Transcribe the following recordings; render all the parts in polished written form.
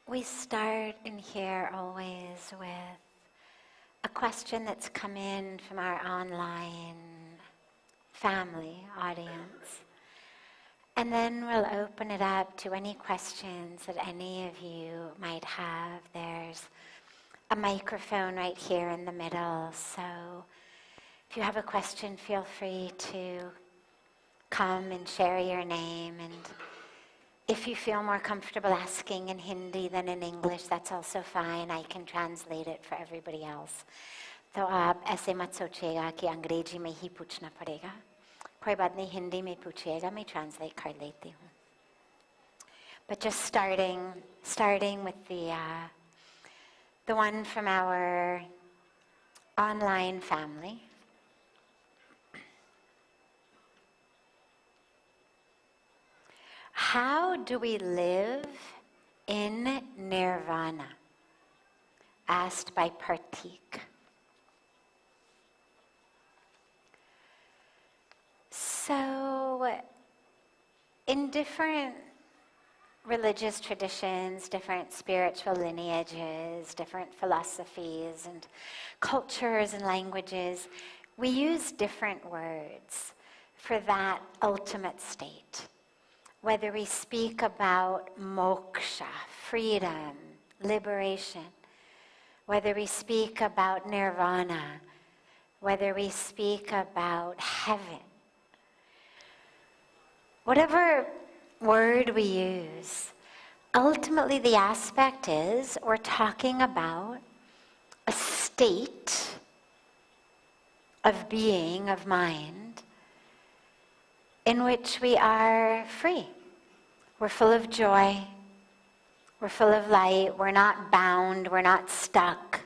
We start in here always with a question that's come in from our online family audience. And then we'll open it up to any questions that any of you might have. There's a microphone right here in the middle, so if you have a question, feel free to come and share your name. And if you feel more comfortable asking in Hindi than in English, that's also fine. I can translate it for everybody else. तो आप ऐसे मत सोचिएगा कि अंग्रेजी में ही पूछना पड़ेगा. कोई बात नहीं, हिंदी में पूछिएगा, मैं translate कर लेती हूँ. But just starting with the one from our online family. How do we live in Nirvana? Asked by Partik. So, in different religious traditions, different spiritual lineages, different philosophies and cultures and languages, we use different words for that ultimate state. Whether we speak about moksha, freedom, liberation, whether we speak about nirvana, whether we speak about heaven, whatever word we use, ultimately the aspect is we're talking about a state of being, of mind, in which we are free. We're full of joy, we're full of light, we're not bound, we're not stuck,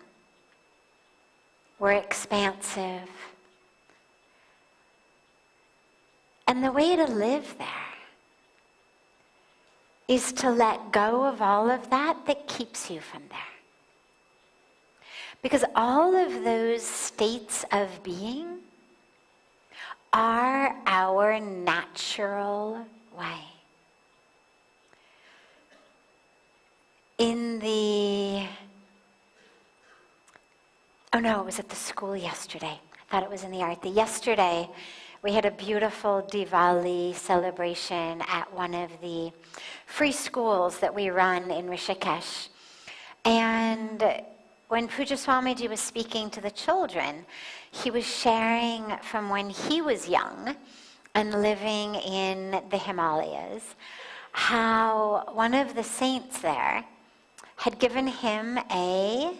we're expansive. And the way to live there is to let go of all of that keeps you from there. Because all of those states of being are our natural way. It was at the school yesterday. I thought it was in the Arti. Yesterday, we had a beautiful Diwali celebration at one of the free schools that we run in Rishikesh. And when Pujya Swamiji was speaking to the children, he was sharing from when he was young and living in the Himalayas, how one of the saints there had given him a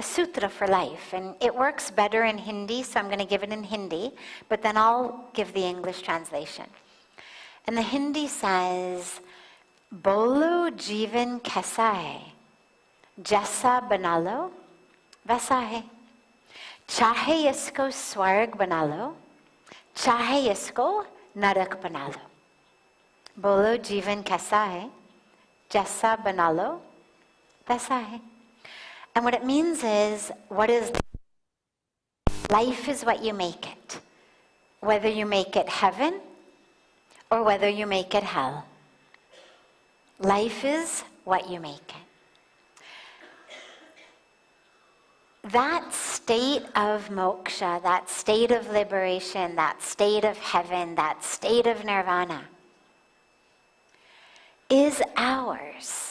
sutra for life. And it works better in Hindi, so I'm going to give it in Hindi, but then I'll give the English translation. And the Hindi says, Bolo jivan kaisa hai, jaisa bana lo, वैसा है. चाहे इसको स्वर्ग बना लो, चाहे इसको नरक बना लो. बोलो जीवन कैसा है, जैसा बना लो, वैसा है. And what it means is, life is what you make it. Whether you make it heaven or whether you make it hell. Life is what you make it. That state of moksha, that state of liberation, that state of heaven, that state of nirvana is ours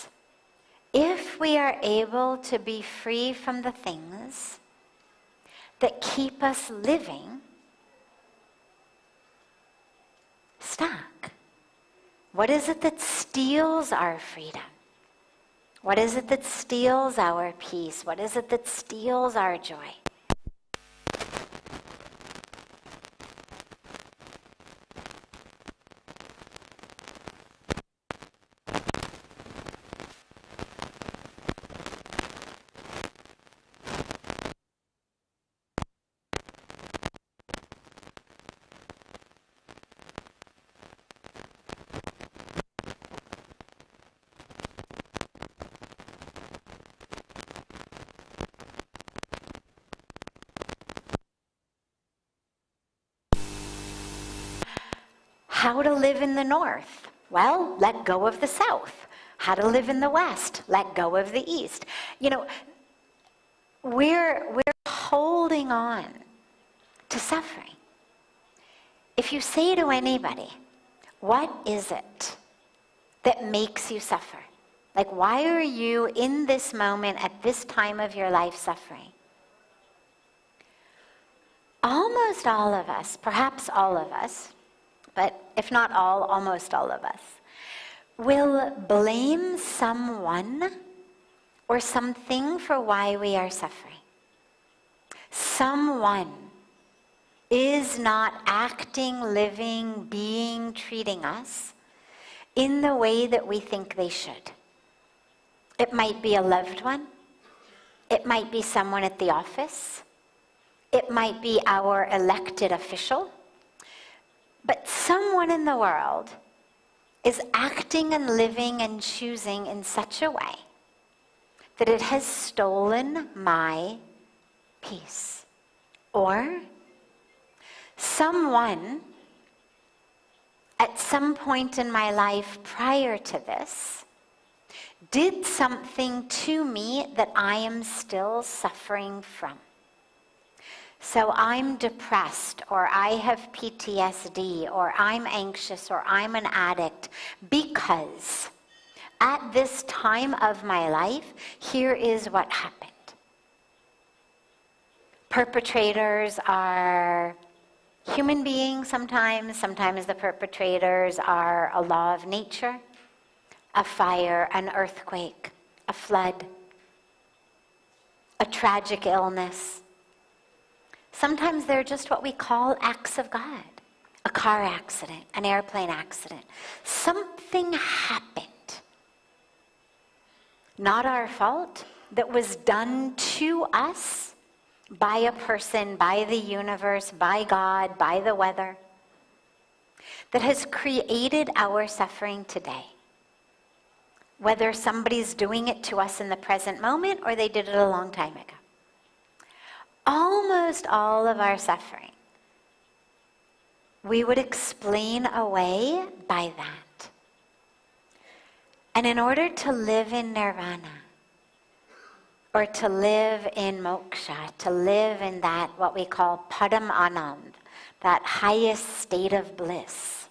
if we are able to be free from the things that keep us living stuck. What is it that steals our freedom? What is it that steals our peace? What is it that steals our joy? How to live in the north? Well, let go of the south. how to live in the West, let go of the East. You know, we're holding on to suffering. If you say to anybody, what is it that makes you suffer? Like, why are you in this moment at this time of your life suffering? Almost all of us, perhaps all of us, but if not all, almost all of us, will blame someone or something for why we are suffering. Someone is not acting, living, being, treating us in the way that we think they should. It might be a loved one. It might be someone at the office. It might be our elected official. But someone in the world is acting and living and choosing in such a way that it has stolen my peace. Or someone at some point in my life prior to this did something to me that I am still suffering from. So I'm depressed, or I have PTSD, or I'm anxious, or I'm an addict, because at this time of my life, here is what happened. Perpetrators are human beings sometimes. Sometimes the perpetrators are a law of nature, a fire, an earthquake, a flood, a tragic illness. Sometimes they're just what we call acts of God. A car accident, an airplane accident. Something happened, not our fault, that was done to us by a person, by the universe, by God, by the weather, that has created our suffering today. Whether somebody's doing it to us in the present moment or they did it a long time ago. Almost all of our suffering we would explain away by that. And in order to live in Nirvana, or to live in moksha, to live in that what we call Padam Anand, that highest state of bliss,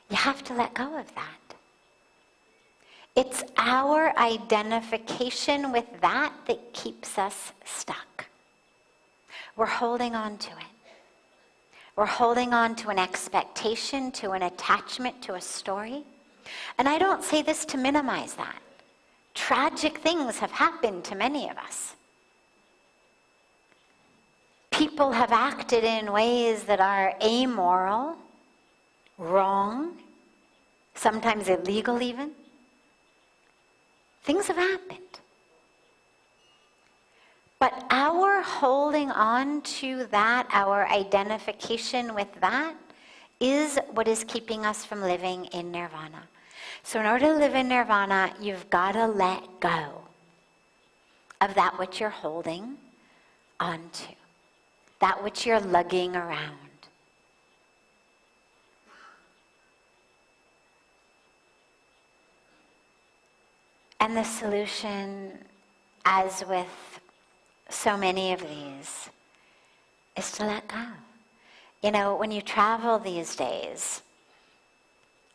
you have to let go of that. It's our identification with that that keeps us stuck. We're holding on to it. We're holding on to an expectation, to an attachment, to a story. And I don't say this to minimize that. Tragic things have happened to many of us. People have acted in ways that are amoral, wrong, sometimes illegal even. Things have happened. But our holding on to that, our identification with that, is what is keeping us from living in Nirvana. So in order to live in Nirvana, you've got to let go of that which you're holding onto, that which you're lugging around. And the solution, as with so many of these, is to let go. You know, when you travel these days,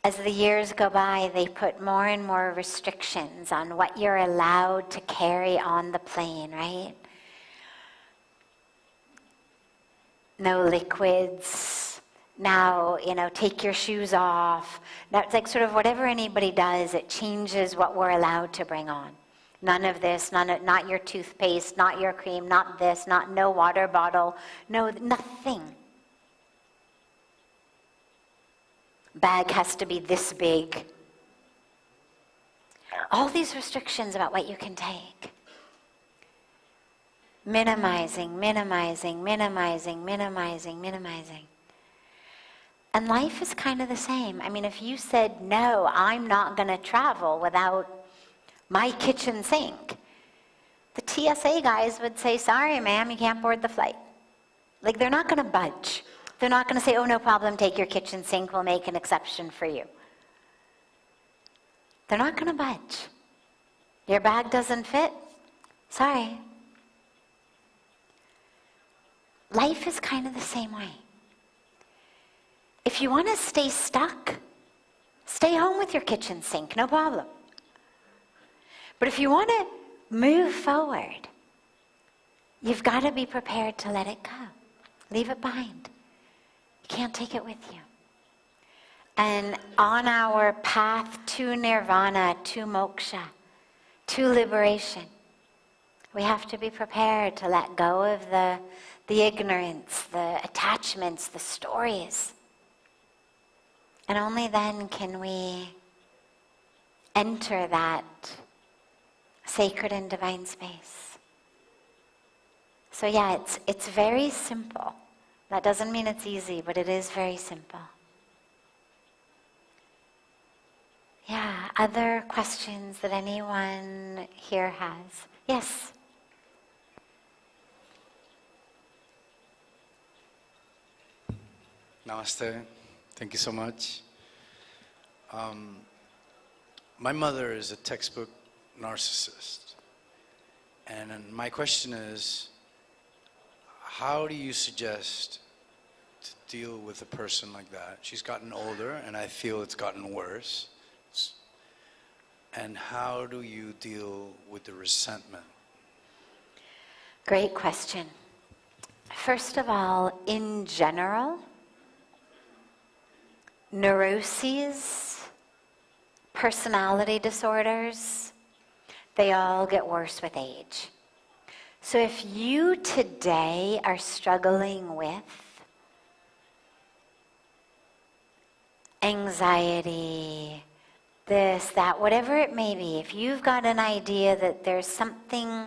as the years go by, they put more and more restrictions on what you're allowed to carry on the plane, right? No liquids. Now, you know, take your shoes off. Now, it's like sort of whatever anybody does, it changes what we're allowed to bring on. None of this, not your toothpaste, not your cream, not this, no water bottle, no, nothing. Bag has to be this big. All these restrictions about what you can take. Minimizing, minimizing, minimizing, minimizing, minimizing. And life is kind of the same. I mean, if you said, no, I'm not going to travel without my kitchen sink, the TSA guys would say, sorry, ma'am, you can't board the flight. Like, they're not going to budge. They're not going to say, oh, no problem, take your kitchen sink, we'll make an exception for you. They're not going to budge. Your bag doesn't fit? Sorry. Life is kind of the same way. If you want to stay stuck, stay home with your kitchen sink, no problem. But if you want to move forward, you've got to be prepared to let it go. Leave it behind. You can't take it with you. And on our path to nirvana, to moksha, to liberation, we have to be prepared to let go of the ignorance, the attachments, the stories. And only then can we enter that sacred and divine space. So yeah, it's very simple. That doesn't mean it's easy, but it is very simple. Yeah, other questions that anyone here has? Yes? Namaste. Thank you so much. My mother is a textbook narcissist. And my question is, how do you suggest to deal with a person like that? She's gotten older, and I feel it's gotten worse. And how do you deal with the resentment? Great question. First of all, in general, neuroses, personality disorders, they all get worse with age. So if you today are struggling with anxiety, this, that, whatever it may be, if you've got an idea that there's something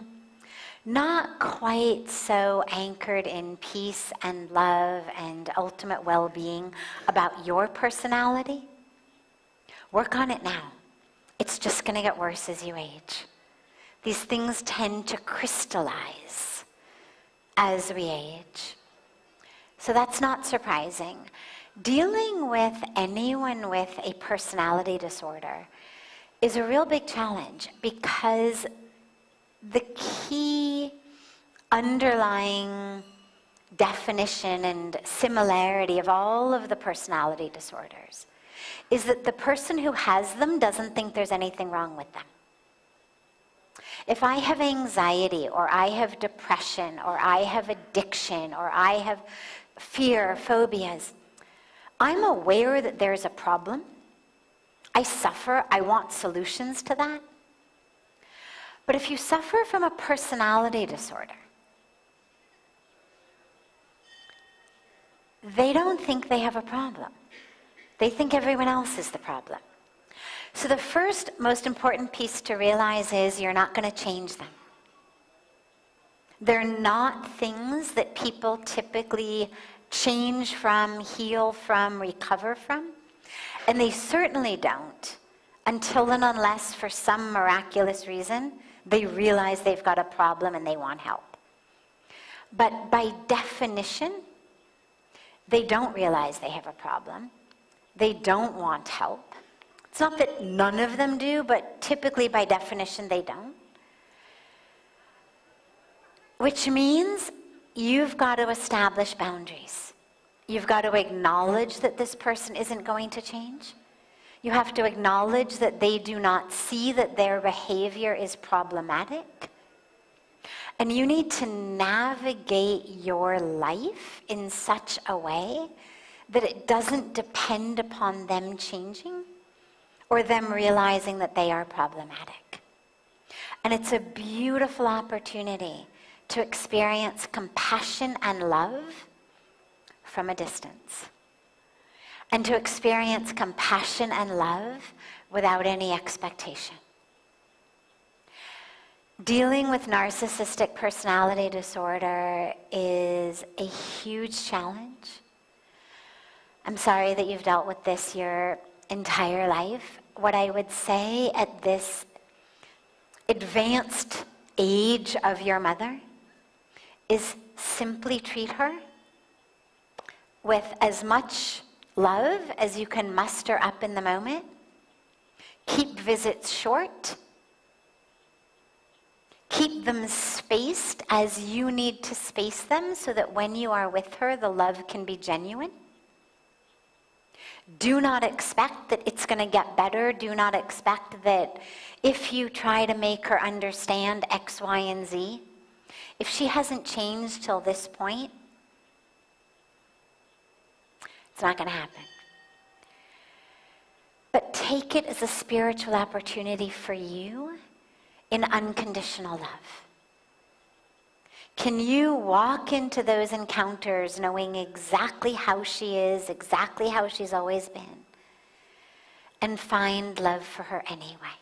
not quite so anchored in peace and love and ultimate well-being about your personality, work on it now. It's just going to get worse as you age. These things tend to crystallize as we age. So that's not surprising. Dealing with anyone with a personality disorder is a real big challenge because the key underlying definition and similarity of all of the personality disorders is that the person who has them doesn't think there's anything wrong with them. If I have anxiety, or I have depression, or I have addiction, or I have fear, phobias, I'm aware that there's a problem. I suffer. I want solutions to that. But if you suffer from a personality disorder, they don't think they have a problem. They think everyone else is the problem. So the first most important piece to realize is you're not going to change them. They're not things that people typically change from, heal from, recover from. And they certainly don't until and unless for some miraculous reason they realize they've got a problem and they want help. But by definition, they don't realize they have a problem. They don't want help. It's not that none of them do, but typically by definition they don't. Which means you've got to establish boundaries. You've got to acknowledge that this person isn't going to change. You have to acknowledge that they do not see that their behavior is problematic. And you need to navigate your life in such a way that it doesn't depend upon them changing or them realizing that they are problematic. And it's a beautiful opportunity to experience compassion and love from a distance. And to experience compassion and love without any expectation. Dealing with narcissistic personality disorder is a huge challenge. I'm sorry that you've dealt with this your entire life. What I would say at this advanced age of your mother is simply treat her with as much love as you can muster up in the moment. Keep visits short. Keep them spaced as you need to space them so that when you are with her, the love can be genuine. Do not expect that it's going to get better. Do not expect that if you try to make her understand X, Y, and Z, if she hasn't changed till this point, it's not going to happen. But take it as a spiritual opportunity for you in unconditional love. Can you walk into those encounters knowing exactly how she is, exactly how she's always been, and find love for her anyway?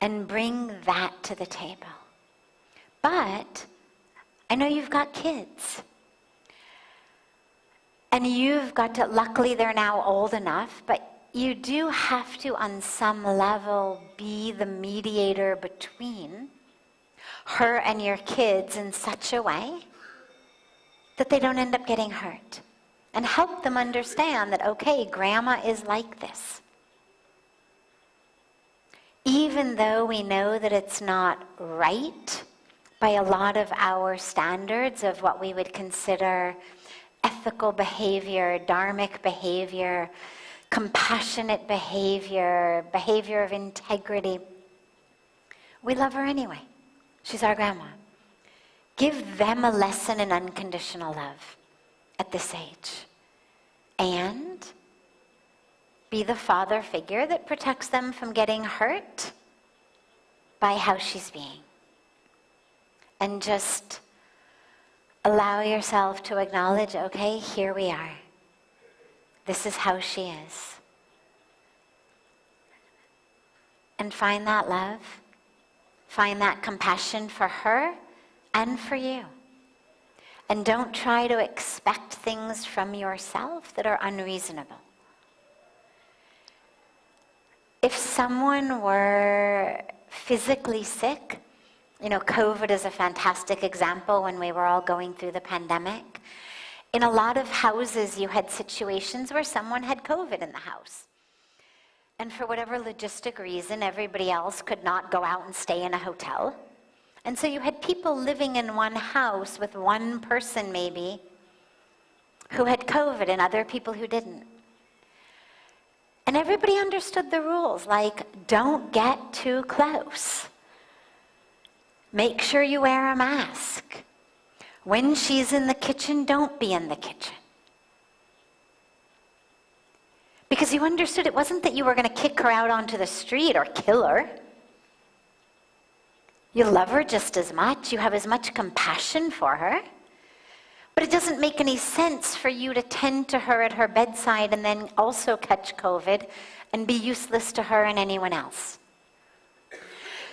And bring that to the table. But I know you've got kids. And you've got to, luckily they're now old enough, but you do have to, on some level, be the mediator between her and your kids in such a way that they don't end up getting hurt. And help them understand that, okay, grandma is like this. Even though we know that it's not right by a lot of our standards of what we would consider ethical behavior, dharmic behavior, compassionate behavior, behavior of integrity. We love her anyway. She's our grandma. Give them a lesson in unconditional love at this age. And be the father figure that protects them from getting hurt by how she's being. And just allow yourself to acknowledge, okay, here we are. This is how she is. And find that love. Find that compassion for her and for you. And don't try to expect things from yourself that are unreasonable. If someone were physically sick, you know, COVID is a fantastic example when we were all going through the pandemic. In a lot of houses, you had situations where someone had COVID in the house. And for whatever logistic reason, everybody else could not go out and stay in a hotel. And so you had people living in one house with one person maybe who had COVID and other people who didn't. And everybody understood the rules, like don't get too close. Make sure you wear a mask. When she's in the kitchen, don't be in the kitchen. Because you understood it wasn't that you were going to kick her out onto the street or kill her. You love her just as much. You have as much compassion for her. But it doesn't make any sense for you to tend to her at her bedside and then also catch COVID and be useless to her and anyone else.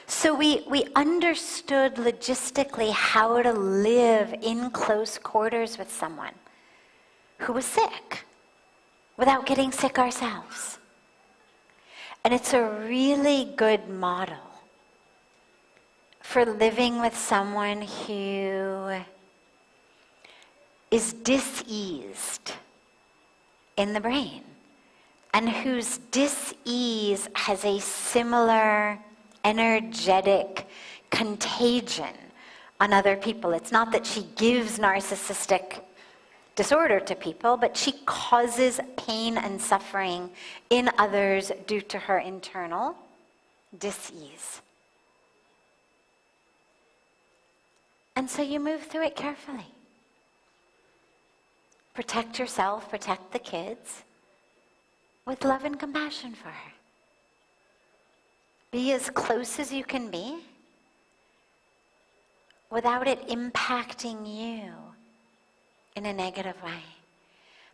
So we understood logistically how to live in close quarters with someone who was sick without getting sick ourselves. And it's a really good model for living with someone who is diseased in the brain and whose dis-ease has a similar energetic contagion on other people. It's not that she gives narcissistic disorder to people, but she causes pain and suffering in others due to her internal dis-ease. And so you move through it carefully. Protect yourself, protect the kids, with love and compassion for her. Be as close as you can be without it impacting you in a negative way.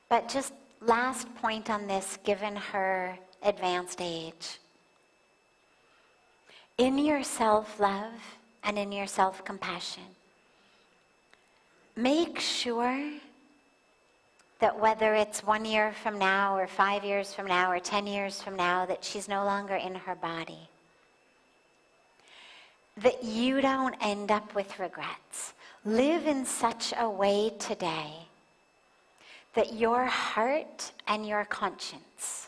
But just last point on this, given her advanced age. In your self-love and in your self-compassion, make sure that whether it's 1 year from now or 5 years from now or 10 years from now, that she's no longer in her body, that you don't end up with regrets. Live in such a way today that your heart and your conscience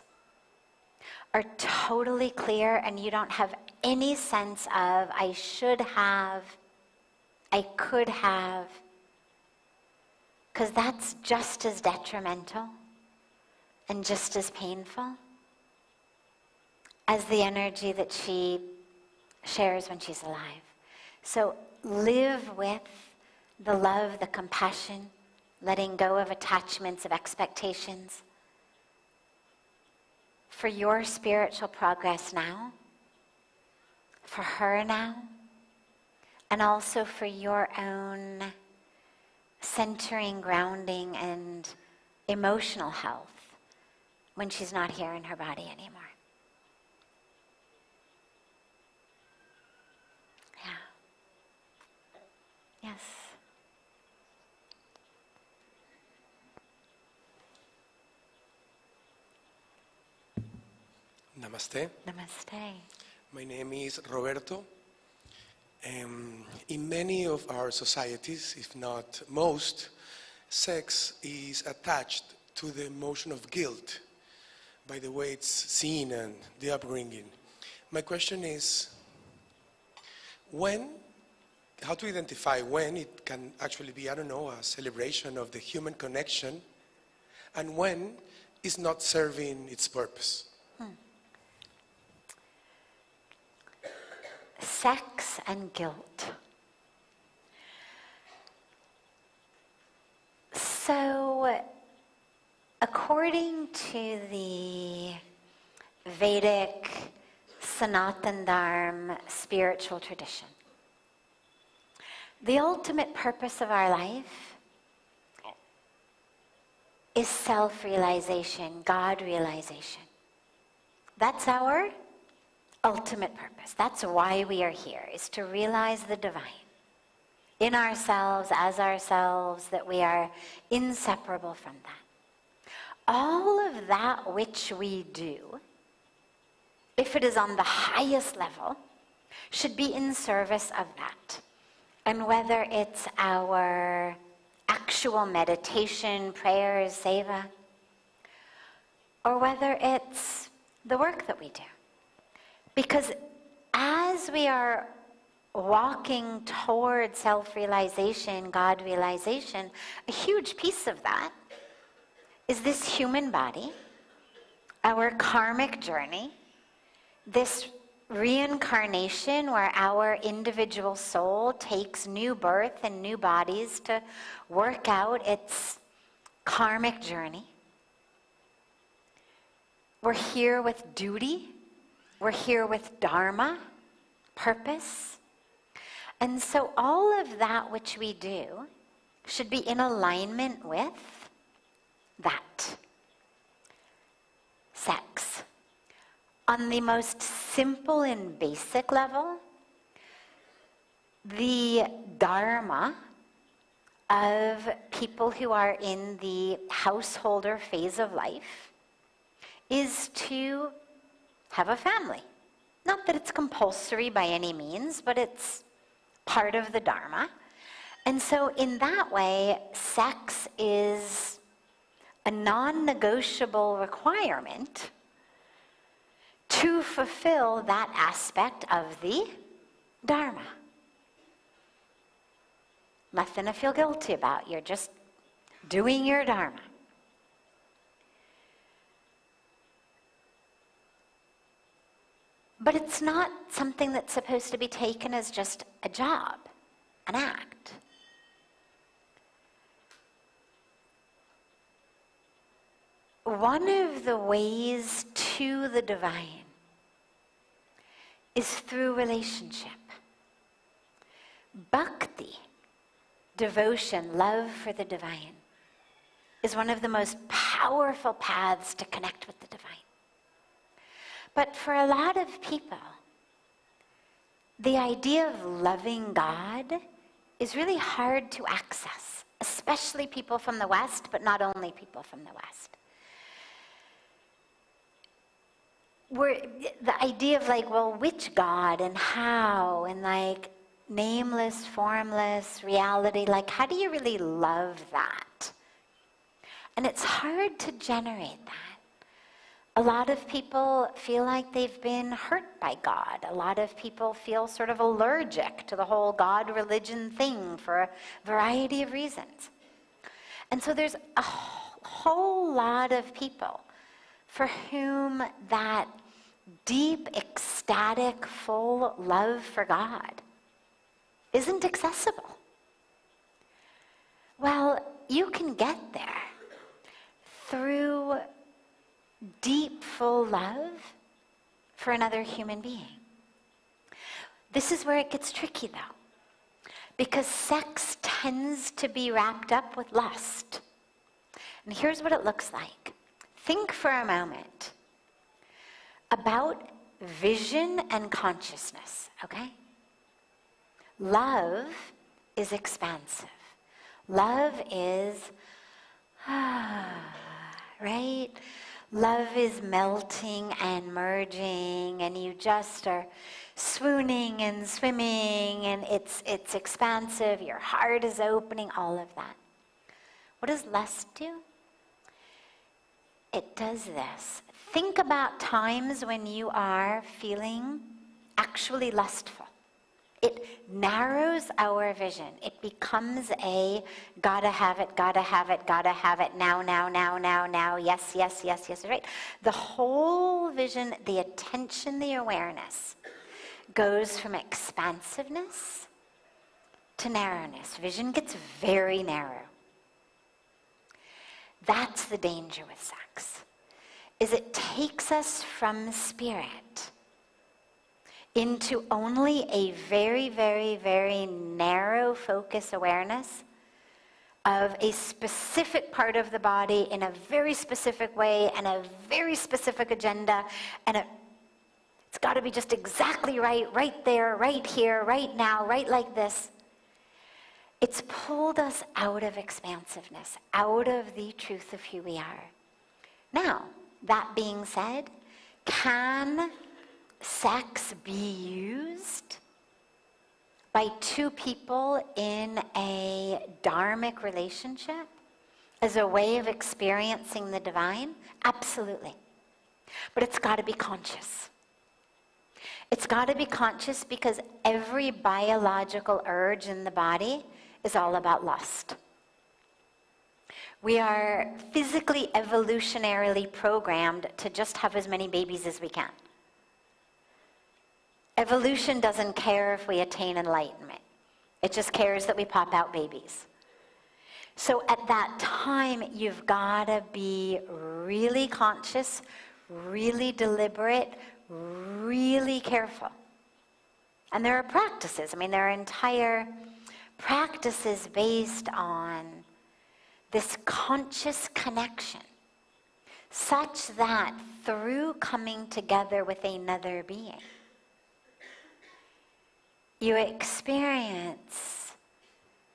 are totally clear and you don't have any sense of, I should have, I could have, because that's just as detrimental and just as painful as the energy that she shares when she's alive. So live with the love, the compassion, letting go of attachments, of expectations for your spiritual progress now, for her now, and also for your own centering, grounding, and emotional health when she's not here in her body anymore. Yeah. Yes. Namaste. Namaste. My name is Roberto. In many of our societies, if not most, sex is attached to the emotion of guilt by the way it's seen and the upbringing. My question is, how to identify when it can actually be, a celebration of the human connection, and when it's not serving its purpose? Sex and guilt. So, according to the Vedic Sanatan Dharma spiritual tradition, the ultimate purpose of our life is self-realization, God-realization. That's our ultimate purpose. That's why we are here, is to realize the divine in ourselves, as ourselves, that we are inseparable from that. All of that which we do, if it is on the highest level, should be in service of that. And whether it's our actual meditation, prayers, seva, or whether it's the work that we do. Because as we are walking toward self-realization, God-realization, a huge piece of that is this human body, our karmic journey, this reincarnation where our individual soul takes new birth and new bodies to work out its karmic journey. We're here with duty. We're here with dharma, purpose. And so all of that which we do should be in alignment with that. Sex. On the most simple and basic level, the dharma of people who are in the householder phase of life is to have a family. Not that it's compulsory by any means, but it's part of the dharma. And so in that way, sex is a non-negotiable requirement to fulfill that aspect of the dharma. Nothing to feel guilty about. You're just doing your dharma. But it's not something that's supposed to be taken as just a job, an act. One of the ways to the divine is through relationship. Bhakti, devotion, love for the divine, is one of the most powerful paths to connect with the divine. But for a lot of people, the idea of loving God is really hard to access, especially people from the West, but not only people from the West. The idea of like, well, which God and how, and like nameless, formless reality, like how do you really love that? And it's hard to generate that A lot of people feel like they've been hurt by God. A lot of people feel sort of allergic to the whole God religion thing for a variety of reasons. And so there's a whole lot of people for whom that deep, ecstatic, full love for God isn't accessible. Well, you can get there through deep, full love for another human being. This is where it gets tricky, though, because sex tends to be wrapped up with lust. And here's what it looks like. Think for a moment about vision and consciousness, okay? Love is expansive. Love is, right? Love is melting and merging, and you just are swooning and swimming, and it's expansive, your heart is opening, all of that. What does lust do? It does this. Think about times when you are feeling actually lustful. It narrows our vision. It becomes a gotta have it, gotta have it, gotta have it, now, yes, right? The whole vision, the attention, the awareness goes from expansiveness to narrowness. Vision gets very narrow. That's the danger with sex, is it takes us from spirit into only a very, very, very narrow focus awareness of a specific part of the body in a very specific way and a very specific agenda, and it's got to be just exactly right, right there, right here, right now, right like this. It's pulled us out of expansiveness, out of the truth of who we are. Now, that being said, can sex be used by two people in a dharmic relationship as a way of experiencing the divine? Absolutely. But it's got to be conscious. It's got to be conscious because every biological urge in the body is all about lust. We are physically, evolutionarily programmed to just have as many babies as we can. Evolution doesn't care if we attain enlightenment. It just cares that we pop out babies. So at that time, you've got to be really conscious, really deliberate, really careful. And there are practices. I mean, there are entire practices based on this conscious connection, such that through coming together with another being, you experience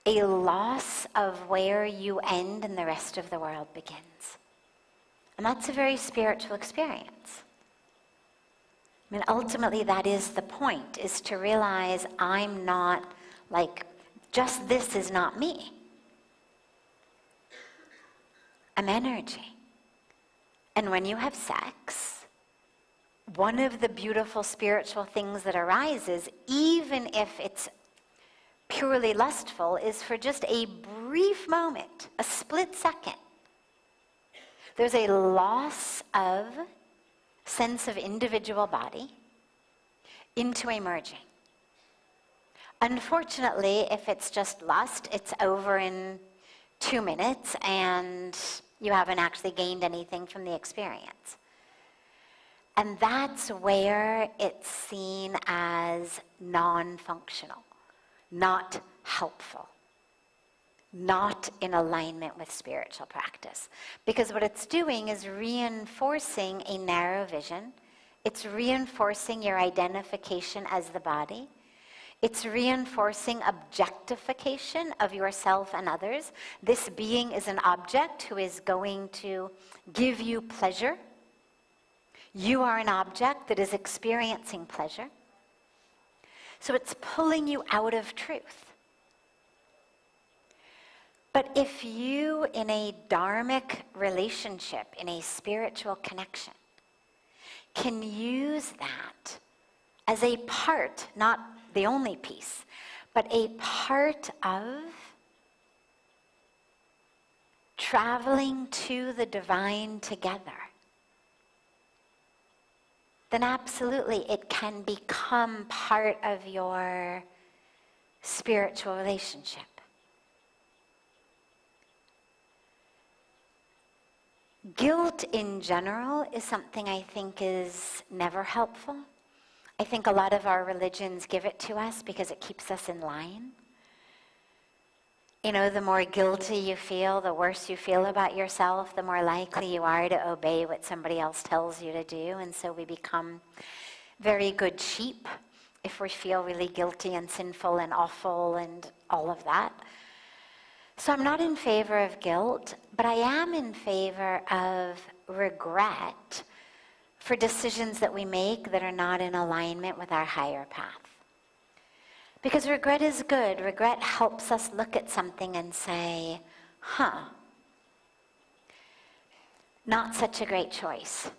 a loss of where you end and the rest of the world begins. And that's a very spiritual experience. I mean, ultimately that is the point, is to realize I'm not, like, just this is not me. I'm energy. And when you have sex, one of the beautiful spiritual things that arises, even if it's purely lustful, is for just a brief moment, a split second, there's a loss of sense of individual body into a merging. Unfortunately, if it's just lust, it's over in 2 minutes and you haven't actually gained anything from the experience. And that's where it's seen as non-functional, not helpful, not in alignment with spiritual practice. Because what it's doing is reinforcing a narrow vision. It's reinforcing your identification as the body. It's reinforcing objectification of yourself and others. This being is an object who is going to give you pleasure. You are an object that is experiencing pleasure. So it's pulling you out of truth. But if you, in a dharmic relationship, in a spiritual connection, can use that as a part, not the only piece, but a part of traveling to the divine together, then absolutely it can become part of your spiritual relationship. Guilt in general is something I think is never helpful. I think a lot of our religions give it to us because it keeps us in line. You know, the more guilty you feel, the worse you feel about yourself, the more likely you are to obey what somebody else tells you to do. And so we become very good sheep if we feel really guilty and sinful and awful and all of that. So I'm not in favor of guilt, but I am in favor of regret for decisions that we make that are not in alignment with our higher path. Because regret is good. Regret helps us look at something and say, not such a great choice.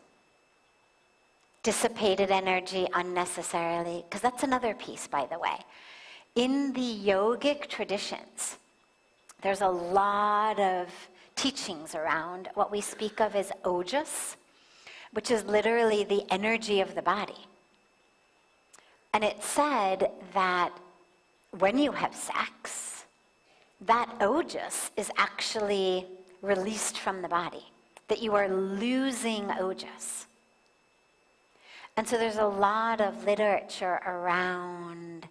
Dissipated energy unnecessarily, because that's another piece, by the way. In the yogic traditions, there's a lot of teachings around what we speak of as ojas, which is literally the energy of the body. And it's said that when you have sex, that ojas is actually released from the body, that you are losing ojas. And so there's a lot of literature around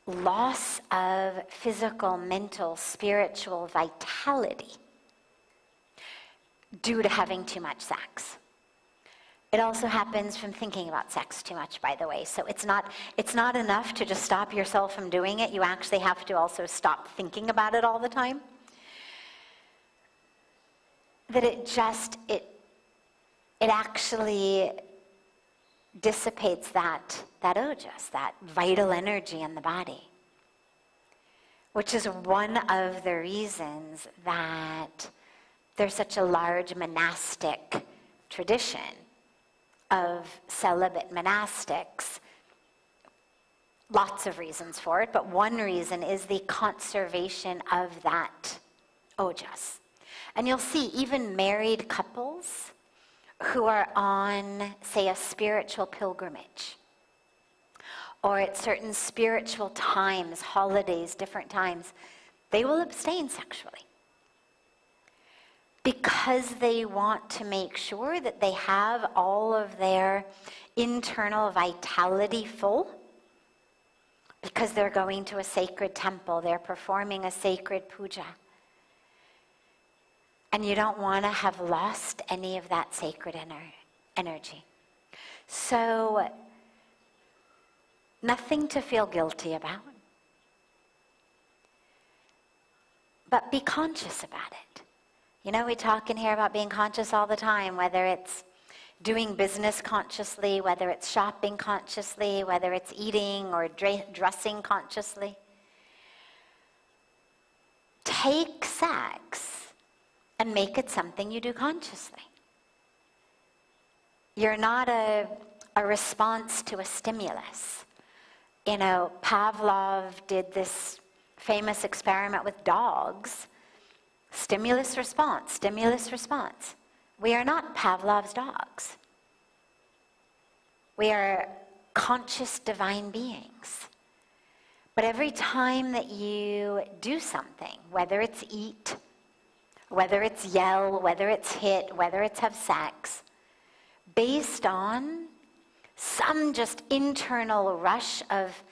loss of physical, mental, spiritual vitality due to having too much sex. It also happens from thinking about sex too much, by the way. So it's not enough to just stop yourself from doing it. You actually have to also stop thinking about it all the time. That it actually dissipates that ojas, that vital energy in the body, which is one of the reasons that there's such a large monastic tradition of celibate monastics. Lots of reasons for it, but one reason is the conservation of that ojas. And you'll see even married couples who are on, say, a spiritual pilgrimage, or at certain spiritual times, holidays, different times, they will abstain sexually because they want to make sure that they have all of their internal vitality full, because they're going to a sacred temple, they're performing a sacred puja. And you don't want to have lost any of that sacred energy. So, nothing to feel guilty about. But be conscious about it. You know, we talk in here about being conscious all the time, whether it's doing business consciously, whether it's shopping consciously, whether it's eating or dressing consciously. Take sex and make it something you do consciously. You're not a response to a stimulus. You know, Pavlov did this famous experiment with dogs. Stimulus response, stimulus response. We are not Pavlov's dogs. We are conscious divine beings. But every time that you do something, whether it's eat, whether it's yell, whether it's hit, whether it's have sex, based on some just internal rush of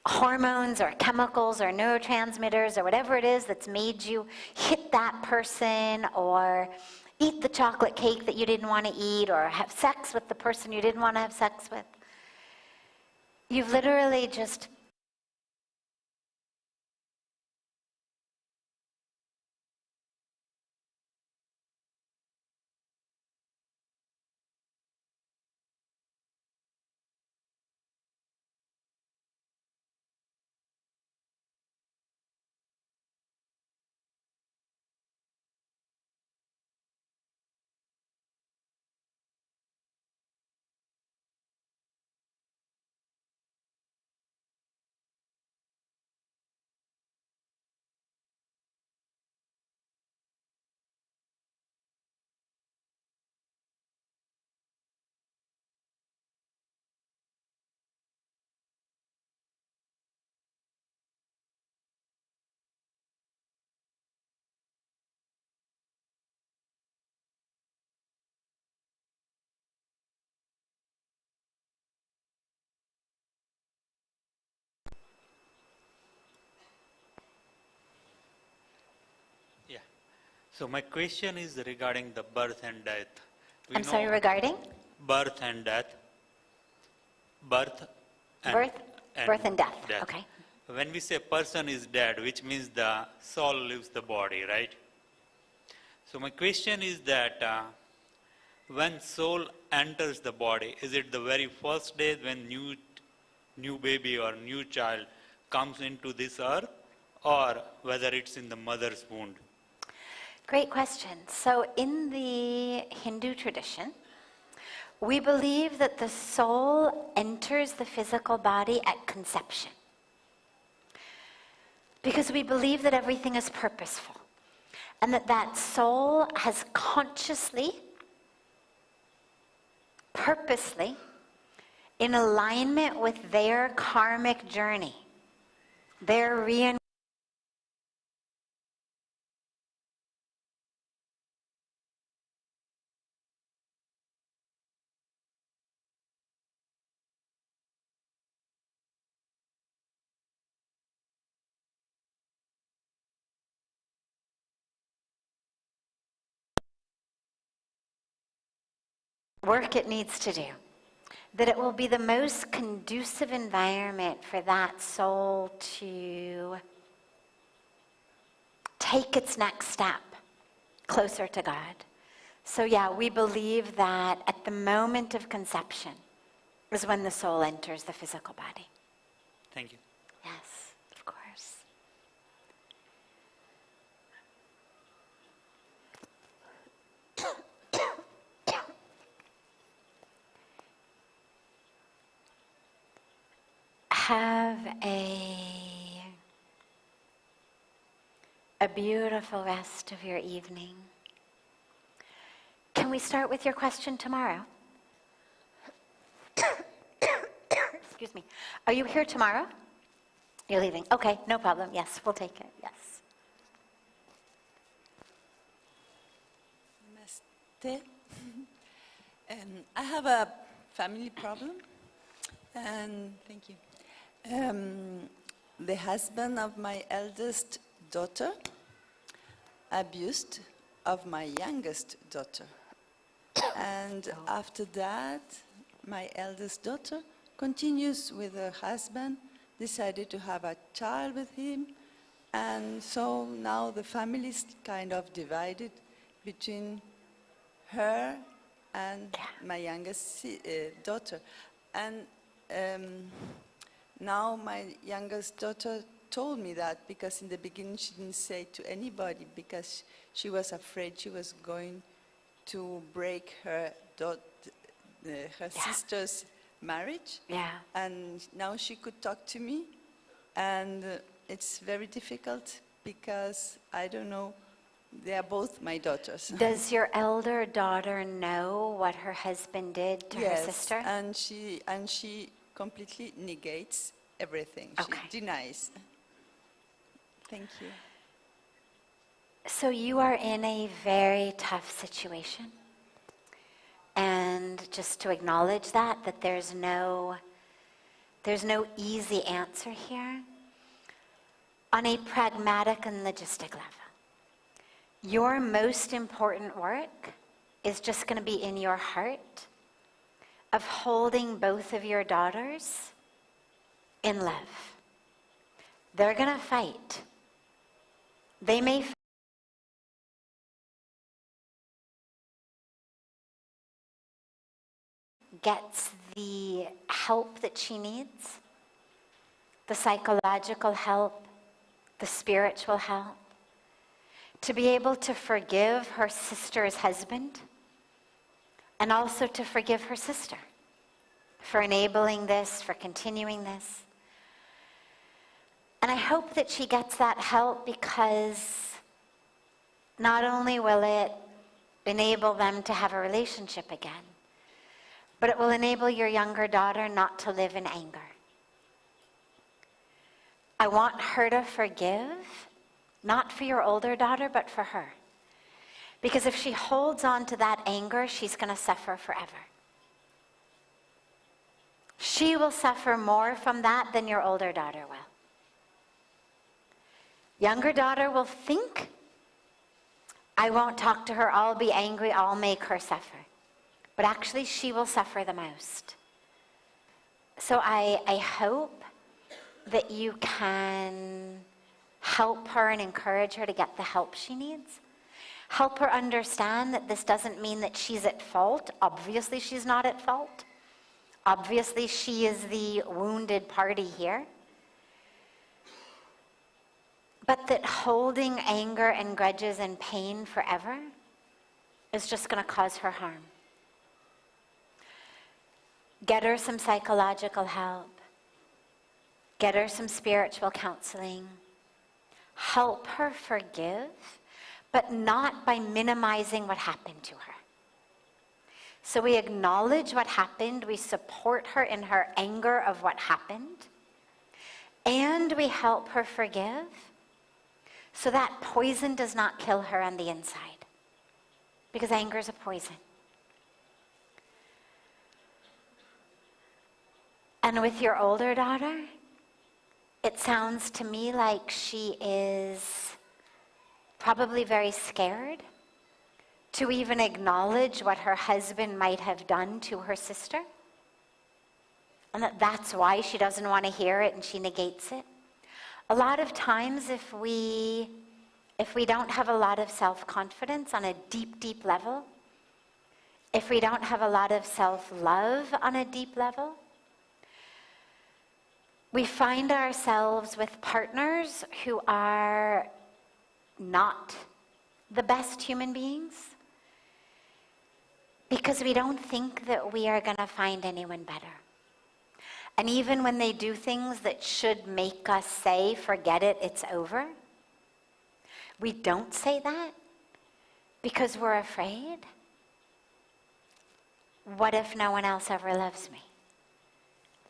hormones or chemicals or neurotransmitters or whatever it is that's made you hit that person or eat the chocolate cake that you didn't want to eat or have sex with the person you didn't want to have sex with, you've literally just So my question is regarding the birth and death. I'm sorry, regarding? Birth and death. Birth and, Birth and death. Okay. When we say person is dead, which means the soul leaves the body, right? So my question is that when soul enters the body, is it the very first day when new baby or new child comes into this earth, or whether it's in the mother's womb? Great question. So in the Hindu tradition, we believe that the soul enters the physical body at conception. Because we believe that everything is purposeful. And that soul has consciously, purposely, in alignment with their karmic journey, their reincarnation, work it needs to do, that it will be the most conducive environment for that soul to take its next step closer to God. So yeah, we believe that at the moment of conception is when the soul enters the physical body. Thank you. Yes, of course. Have a beautiful rest of your evening. Can we start with your question tomorrow? Excuse me. Are you here tomorrow? You're leaving. Okay, no problem. Yes, we'll take it. Yes. Namaste. I have a family problem, and thank you. The husband of my eldest daughter abused of my youngest daughter. And after that, my eldest daughter continues with her husband, decided to have a child with him, and so now the family is kind of divided between her and my youngest daughter. And now my youngest daughter told me that because in the beginning she didn't say to anybody because she was afraid she was going to break her sister's marriage. Yeah. And now she could talk to me, and it's very difficult because I don't know, they are both my daughters. Does your elder daughter know what her husband did to her sister? Yes, and she completely negates everything. Okay. She denies. Thank you. So you are in a very tough situation. And just to acknowledge that there's no easy answer here. On a pragmatic and logistic level, your most important work is just going to be in your heart of holding both of your daughters in love. They're going to fight. They may gets the help that she needs, the psychological help, the spiritual help, to be able to forgive her sister's husband and also to forgive her sister for enabling this, for continuing this. And I hope that she gets that help because not only will it enable them to have a relationship again, but it will enable your younger daughter not to live in anger. I want her to forgive, not for your older daughter, but for her. Because if she holds on to that anger, she's going to suffer forever. She will suffer more from that than your older daughter will. Younger daughter will think I won't talk to her, I'll be angry, I'll make her suffer. But actually, she will suffer the most. So I hope that you can help her and encourage her to get the help she needs. Help her understand that this doesn't mean that she's at fault. Obviously, she's not at fault. Obviously, she is the wounded party here. But that holding anger and grudges and pain forever is just going to cause her harm. Get her some psychological help. Get her some spiritual counseling. Help her forgive, but not by minimizing what happened to her. So we acknowledge what happened, we support her in her anger of what happened, and we help her forgive so that poison does not kill her on the inside. Because anger is a poison. And with your older daughter, it sounds to me like she is probably very scared to even acknowledge what her husband might have done to her sister. And that's why she doesn't want to hear it and she negates it. A lot of times if we don't have a lot of self-confidence on a deep, deep level, if we don't have a lot of self-love on a deep level, we find ourselves with partners who are not the best human beings because we don't think that we are going to find anyone better. And even when they do things that should make us say, forget it, it's over, we don't say that because we're afraid. What if no one else ever loves me?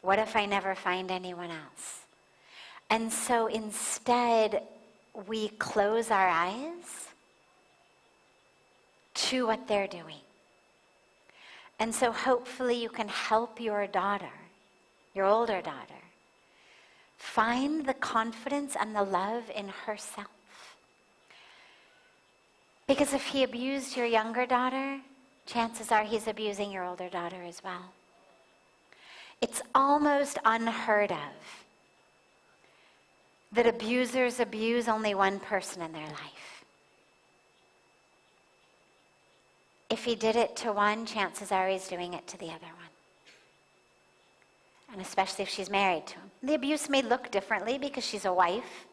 What if I never find anyone else? And so instead, we close our eyes to what they're doing. And so hopefully you can help your daughter, your older daughter, find the confidence and the love in herself. Because if he abused your younger daughter, chances are he's abusing your older daughter as well. It's almost unheard of that abusers abuse only one person in their life. If he did it to one, chances are he's doing it to the other one. And especially if she's married to him. The abuse may look differently because she's a wife.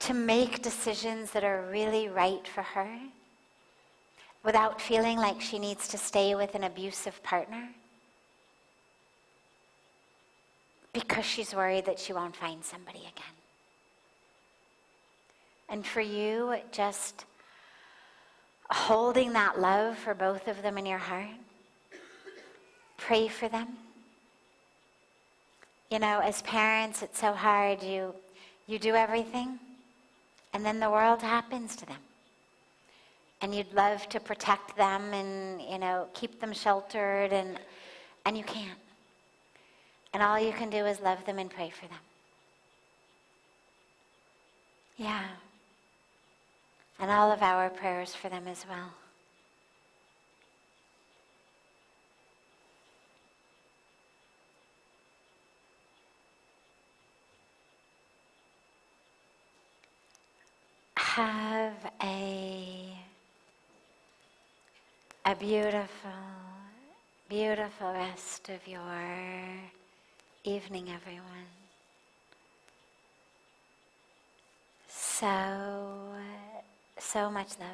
To make decisions that are really right for her without feeling like she needs to stay with an abusive partner because she's worried that she won't find somebody again. And for you, just holding that love for both of them in your heart, pray for them. You know, as parents, it's so hard. You do everything, and then the world happens to them. And you'd love to protect them and, you know, keep them sheltered, and you can't. And all you can do is love them and pray for them. Yeah. And all of our prayers for them as well. Have a beautiful, beautiful rest of your evening, everyone. So much love.